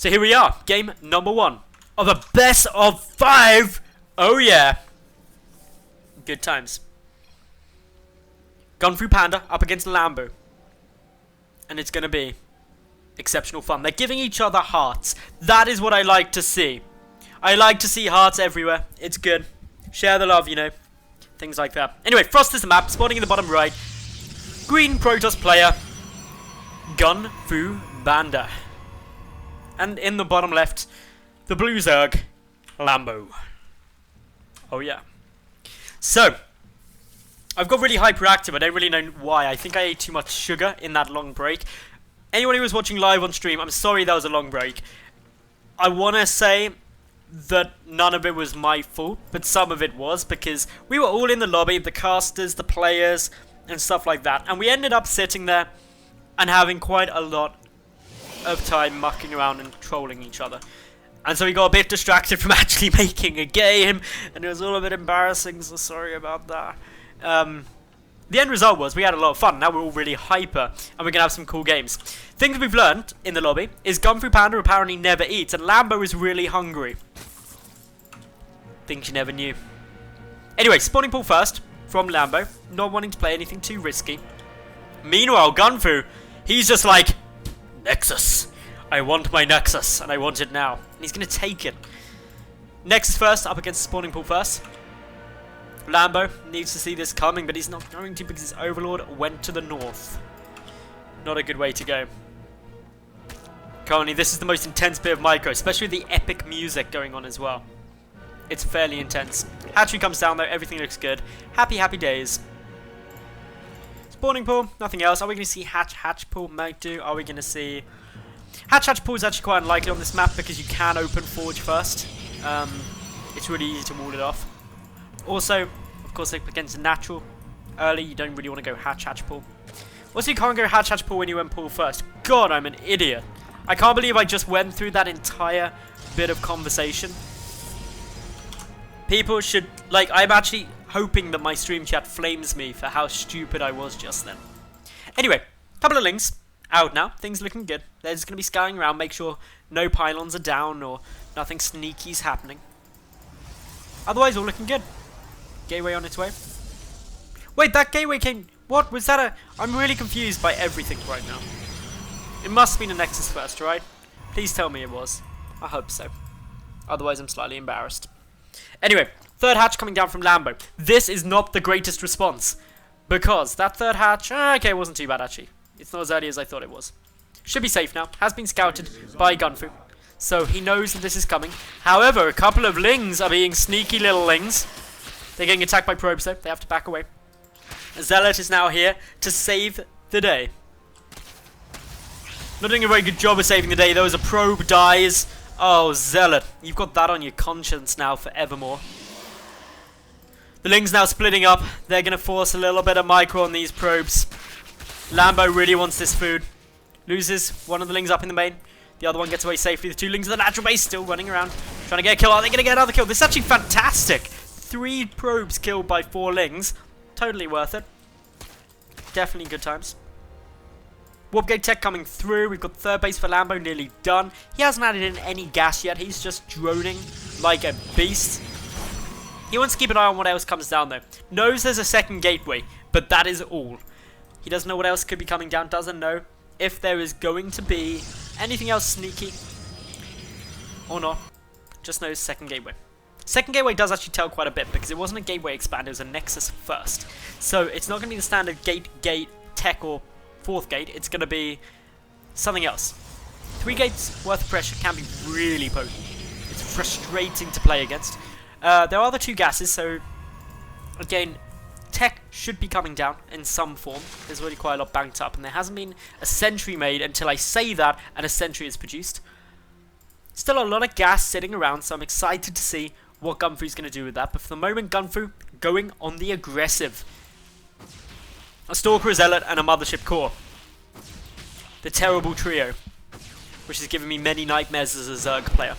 So here we are, game number 1 of a best of 5. Oh yeah. Good times. GunGFuBanDa up against Lambo. And it's going to be exceptional fun. They're giving each other hearts. That is what I like to see. I like to see hearts everywhere. It's good. Share the love, you know. Things like that. Anyway, Frost is the map. Spawning in the bottom right. Green Protoss player. GunGFuBanDa. And in the bottom left, the blue Zerg, Lambo. Oh yeah. So, I've got really hyperactive. I don't really know why. I think I ate too much sugar in that long break. Anyone who was watching live on stream, I'm sorry that was a long break. I want to say that none of it was my fault, but some of it was, because we were all in the lobby, the casters, the players, and stuff like that. And we ended up sitting there and having quite a lot of time mucking around and trolling each other. And so we got a bit distracted from actually making a game, and it was all a bit embarrassing, so sorry about that. The end result was we had a lot of fun. Now we're all really hyper, and we're going to have some cool games. Things we've learned in the lobby is GunGFuBanDa apparently never eats, and Lambo is really hungry. Things you never knew. Anyway, spawning pool first from Lambo, not wanting to play anything too risky. Meanwhile, GunGFu, he's just like, Nexus. I want my Nexus, and I want it now. And he's going to take it. Nexus first, up against spawning pool first. Lambo needs to see this coming, but he's not going to because his Overlord went to the north. Not a good way to go. Currently, this is the most intense bit of micro, especially with the epic music going on as well. It's fairly intense. Hatchery comes down though, everything looks good. Happy, happy days. Spawning pool, nothing else. Are we going to see hatch pool? Might do. Are we going to see... Hatch pool is actually quite unlikely on this map because you can open Forge first. It's really easy to wall it off. Also, of course, against a natural early, you don't really want to go hatch pool. Also, you can't go hatch pool when you went pool first. God, I'm an idiot. I can't believe I just went through that entire bit of conversation. People should, like, I'm actually hoping that my stream chat flames me for how stupid I was just then. Anyway, couple of links out now. Things looking good. They're just going to be scouring around, make sure no pylons are down or nothing sneaky's happening. Otherwise, all looking good. Gateway on its way. Wait, that gateway came... What? Was that a... I'm really confused by everything right now. It must have been a Nexus first, right? Please tell me it was. I hope so. Otherwise, I'm slightly embarrassed. Anyway, third hatch coming down from Lambo. This is not the greatest response. Because that third hatch... okay, it wasn't too bad, actually. It's not as early as I thought it was. Should be safe now. Has been scouted by GunGFu. So he knows that this is coming. However, a couple of lings are being sneaky little lings. They're getting attacked by probes though. They have to back away. Zealot is now here to save the day. Not doing a very good job of saving the day though, as a probe dies. Oh, Zealot. You've got that on your conscience now forevermore. The lings now splitting up. They're going to force a little bit of micro on these probes. Lambo really wants this food. Loses one of the lings up in the main. The other one gets away safely. The two lings in the natural base still running around. Trying to get a kill. Are they going to get another kill? This is actually fantastic. 3 probes killed by 4 lings. Totally worth it. Definitely good times. Warp gate tech coming through. We've got third base for Lambo nearly done. He hasn't added in any gas yet. He's just droning like a beast. He wants to keep an eye on what else comes down though. Knows there's a second gateway, but that is all. He doesn't know what else could be coming down. Doesn't know if there is going to be anything else sneaky or not. Just knows second gateway. Second gateway does actually tell quite a bit because it wasn't a gateway expand, it was a Nexus first. So it's not going to be the standard gate, tech or fourth gate, it's going to be something else. 3 gates worth of pressure can be really potent. It's frustrating to play against. There are the 2 gases, so again, tech should be coming down in some form. There's already quite a lot banked up, and there hasn't been a sentry made until I say that and a sentry is produced. Still a lot of gas sitting around, so I'm excited to see what GunGFu's going to do with that. But for the moment, GunGFu going on the aggressive. A Stalker, a Zealot, and a Mothership Core. The terrible trio, which has given me many nightmares as a Zerg player.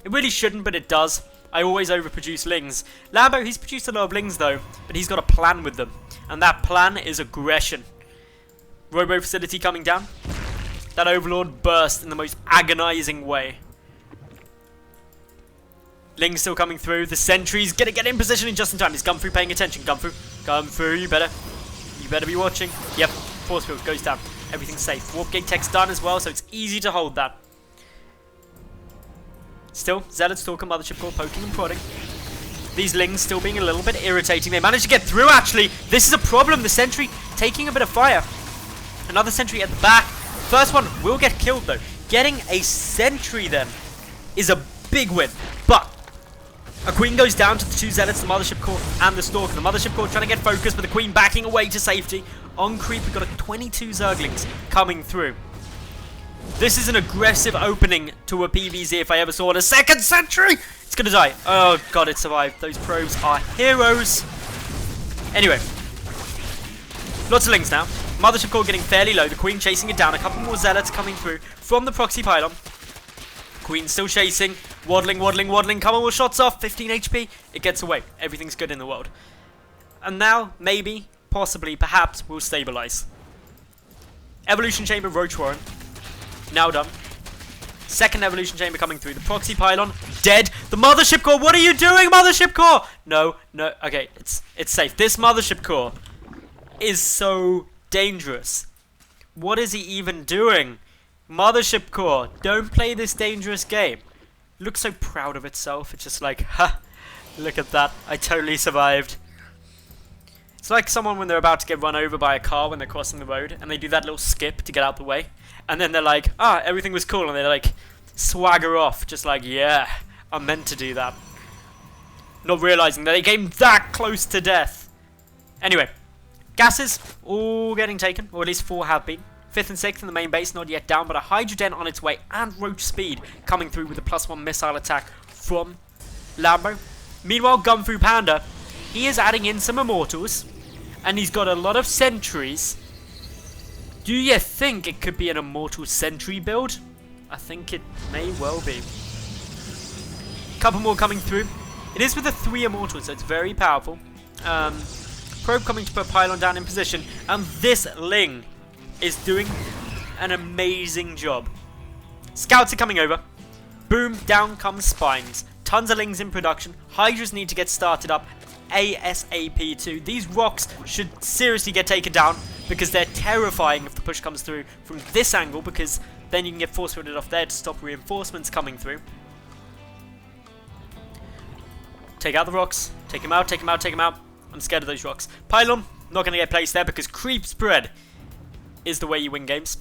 It really shouldn't, but it does. I always overproduce lings. Lambo, he's produced a lot of lings though, but he's got a plan with them. And that plan is aggression. Robo facility coming down. That Overlord burst in the most agonizing way. Ling's still coming through. The sentry's gonna get in position in just in time. Is GunFu paying attention? GunFu, you better be watching. Yep, force field goes down. Everything's safe. Warp gate tech's done as well, so it's easy to hold that. Still, Zealot Stalker Mothership Core poking and prodding. These Lings still being a little bit irritating. They managed to get through, actually. This is a problem. The sentry taking a bit of fire. Another sentry at the back. First one will get killed, though. Getting a sentry, then, is a big win. But a Queen goes down to the two Zealots, the Mothership Core and the Stalker. The Mothership Core trying to get focused, but the Queen backing away to safety. On creep, we've got a 22 Zerglings coming through. This is an aggressive opening to a PvZ if I ever saw it. A second sentry! It's gonna die. Oh god, it survived. Those probes are heroes. Anyway. Lots of Lings now. Mothership Core getting fairly low. The Queen chasing it down. A couple more Zealots coming through from the proxy pylon. Queen still chasing. Waddling. Couple more shots off. 15 HP. It gets away. Everything's good in the world. And now, maybe, possibly, perhaps, we'll stabilize. Evolution Chamber, Roach Warren. Now done. Second Evolution Chamber coming through. The proxy pylon, dead. The Mothership Core, what are you doing, Mothership Core? No. Okay, it's safe. This Mothership Core is so dangerous. What is he even doing? Mothership Core, don't play this dangerous game. Looks so proud of itself. It's just like, ha, look at that. I totally survived. It's like someone when they're about to get run over by a car when they're crossing the road, and they do that little skip to get out the way, and then they're like, ah, everything was cool, and they like swagger off, just like, yeah, I'm meant to do that. Not realizing that they came that close to death. Anyway, gases all getting taken, or at least 4 have been. 5th and 6th in the main base, not yet down, but a Hydrogen on its way, and Roach Speed coming through with a +1 missile attack from Lambo. Meanwhile, GunGFuBanDa, he is adding in some Immortals, and he's got a lot of Sentries. Do you think it could be an Immortal Sentry build? I think it may well be. Couple more coming through. It is with the 3 Immortals, so it's very powerful. Probe coming to put Pylon down in position, and this Ling is doing an amazing job. Scouts are coming over. Boom, down comes Spines. Tons of Lings in production. Hydras need to get started up ASAP too. These rocks should seriously get taken down because they're terrifying if the push comes through from this angle, because then you can get force fielded off there to stop reinforcements coming through. Take out the rocks. Take him out. I'm scared of those rocks. Pylon, not going to get placed there because creep spread is the way you win games.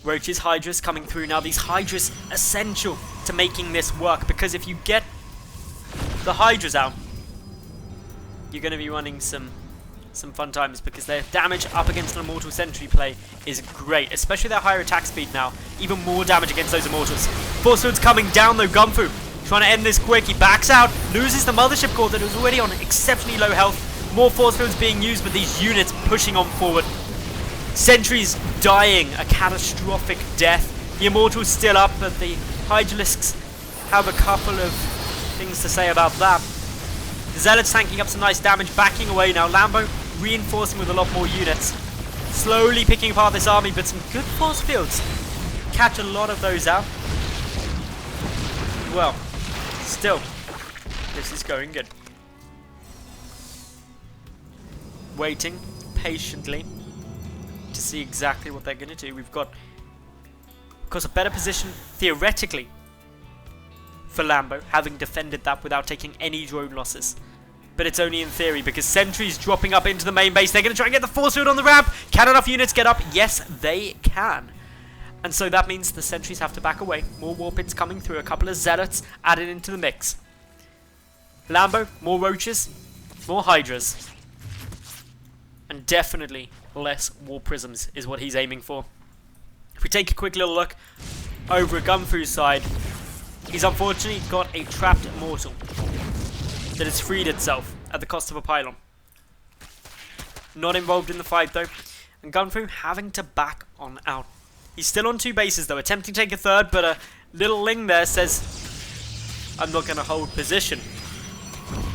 Roaches, Hydras coming through now. These Hydras essential to making this work, because if you get the Hydras out, you're going to be running some fun times, because their damage up against an Immortal Sentry play is great, especially their higher attack speed now. Even more damage against those Immortals. Force field's coming down though. GunGFu trying to end this quick. He backs out, loses the Mothership Core that was already on exceptionally low health. More force fields being used, but these units pushing on forward. Sentries dying a catastrophic death. The Immortals still up, but the Hydralisks have a couple of things to say about that. The Zealots tanking up some nice damage, backing away now. Lambo reinforcing with a lot more units. Slowly picking apart this army, but some good force fields. Catch a lot of those out. Well, still, this is going good. Waiting patiently to see exactly what they're going to do. We've got, of course, a better position theoretically for Lambo, having defended that without taking any drone losses. But it's only in theory, because sentries dropping up into the main base. They're going to try and get the force field on the ramp. Can enough units get up? Yes, they can. And so that means the sentries have to back away. More war pits coming through. A couple of Zealots added into the mix. Lambo, more Roaches, more Hydras. And definitely less War Prisms is what he's aiming for. If we take a quick little look over at GunGFu's side, he's unfortunately got a trapped Immortal that has freed itself at the cost of a pylon. Not involved in the fight though, and GunGFu having to back on out. He's still on 2 bases though, attempting to take a third, but a little Ling there says, I'm not going to hold position.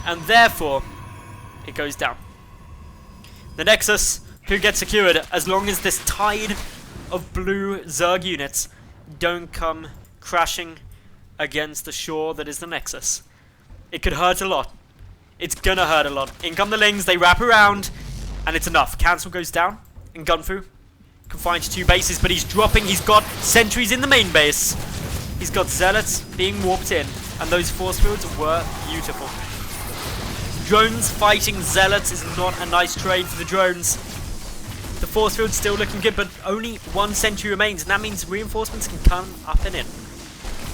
And therefore, it goes down. The Nexus, who gets secured as long as this tide of blue Zerg units don't come crashing against the shore that is the Nexus. It could hurt a lot. It's gonna hurt a lot. In come the Lings, they wrap around, and it's enough. Cancel goes down, and GunFu confined to 2 bases, but he's dropping. He's got sentries in the main base. He's got Zealots being warped in, and those force fields were beautiful. Drones fighting Zealots is not a nice trade for the drones. The force field's still looking good, but only 1 sentry remains, and that means reinforcements can come up and in.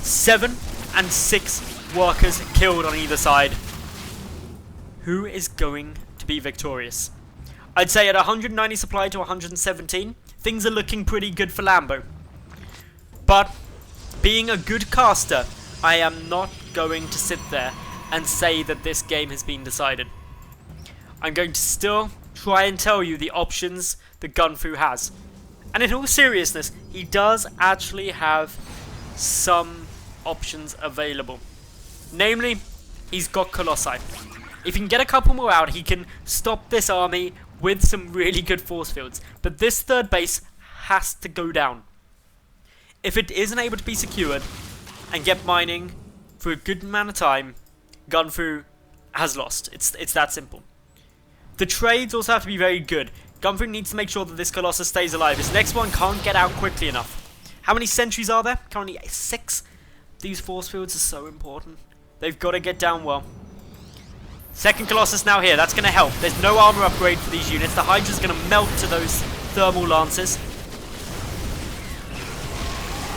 7 and 6 workers killed on either side. Who is going to be victorious? I'd say at 190 supply to 117, things are looking pretty good for Lambo. But being a good caster, I am not going to sit there and say that this game has been decided. I'm going to still try and tell you the options that GunFu has. And in all seriousness, he does actually have some options available. Namely, he's got Colossi. If he can get a couple more out, he can stop this army with some really good force fields. But this 3rd base has to go down. If it isn't able to be secured and get mining for a good amount of time, GunFu has lost. It's that simple. The trades also have to be very good. GunFu needs to make sure that this Colossus stays alive. His next one can't get out quickly enough. How many sentries are there? Currently 6. These force fields are so important. They've got to get down well. Second Colossus now here. That's going to help. There's no armor upgrade for these units. The Hydra's going to melt to those thermal lances.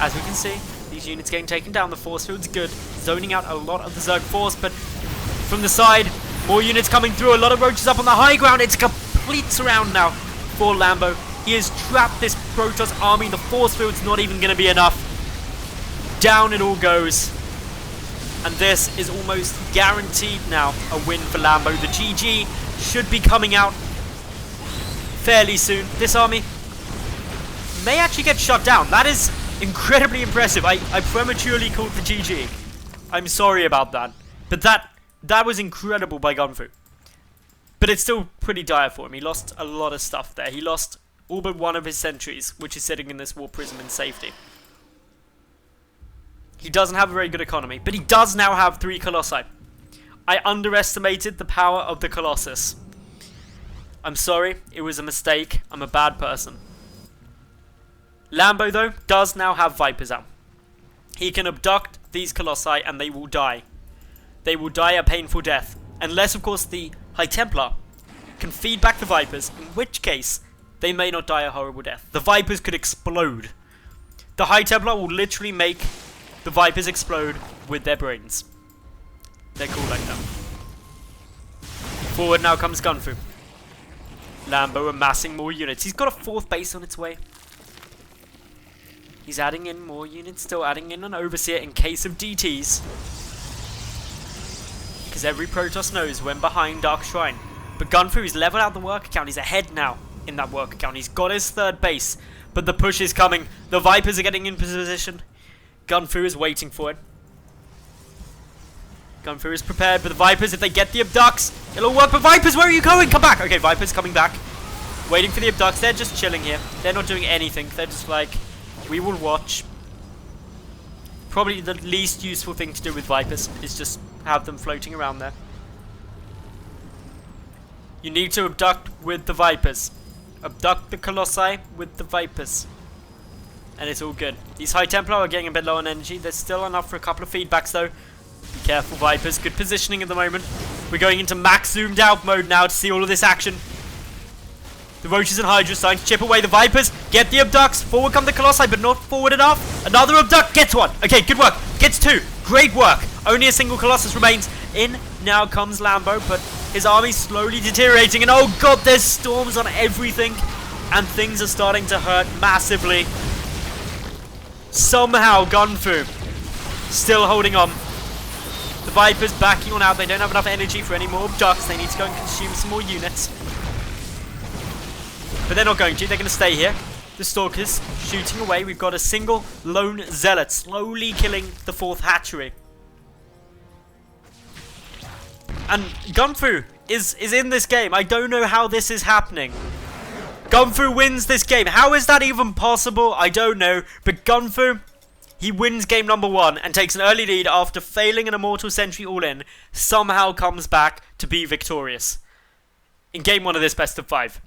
As we can see, these units getting taken down. The force field's good. Zoning out a lot of the Zerg force, but from the side, more units coming through. A lot of roaches up on the high ground. It's a complete surround now for Lambo. He has trapped this Protoss army. The force field's not even going to be enough. Down it all goes. And this is almost guaranteed now a win for Lambo. The GG should be coming out fairly soon. This army may actually get shut down. That is incredibly impressive. I prematurely called the GG. I'm sorry about that. But that was incredible by GunFu. But it's still pretty dire for him. He lost a lot of stuff there. He lost all but 1 of his sentries, which is sitting in this war prism in safety. He doesn't have a very good economy, but he does now have 3 Colossi. I underestimated the power of the Colossus. I'm sorry, it was a mistake. I'm a bad person. Lambo, though, does now have Vipers out. He can abduct these Colossi and they will die. They will die a painful death. Unless, of course, the High Templar can feed back the Vipers, in which case they may not die a horrible death. The Vipers could explode. The High Templar will literally make the Vipers explode with their brains. They're cool like that. Forward now comes GunFu. Lambo amassing more units. He's got a 4th base on its way. He's adding in more units, still adding in an Overseer in case of DTs. Because every Protoss knows when behind Dark Shrine. But GunFu is leveled out the work account. He's ahead now in that work account. He's got his 3rd base. But the push is coming. The Vipers are getting in position. GunFu is waiting for it. GunFu is prepared, but the Vipers, if they get the abducts, it'll work. But Vipers, where are you going? Come back. Okay, Vipers coming back. Waiting for the abducts. They're just chilling here. They're not doing anything. They're just like, we will watch. Probably the least useful thing to do with Vipers is just have them floating around there. You need to abduct with the Vipers. Abduct the Colossi with the Vipers. And it's all good. These High Templar are getting a bit low on energy. There's still enough for a couple of feedbacks though. Be careful, Vipers. Good positioning at the moment. We're going into max zoomed out mode now to see all of this action. The Roaches and Hydras starting to chip away. The Vipers get the abducts. Forward come the Colossi, but not forward enough. Another abduct gets 1. Okay, good work. Gets 2. Great work. Only a single Colossus remains. In now comes Lambo, but his army's slowly deteriorating. And oh god, there's storms on everything. And things are starting to hurt massively. Somehow, GunFu still holding on. The Vipers backing on out. They don't have enough energy for any more abducts. They need to go and consume some more units. But they're not going to. They're going to stay here. The Stalkers shooting away. We've got a single lone Zealot slowly killing the 4th hatchery. And GunFu is in this game. I don't know how this is happening. GunGFu wins this game. How is that even possible? I don't know. But GunGFu, he wins game number 1 and takes an early lead after failing an Immortal Sentry all-in. Somehow comes back to be victorious in game 1 of this best of 5.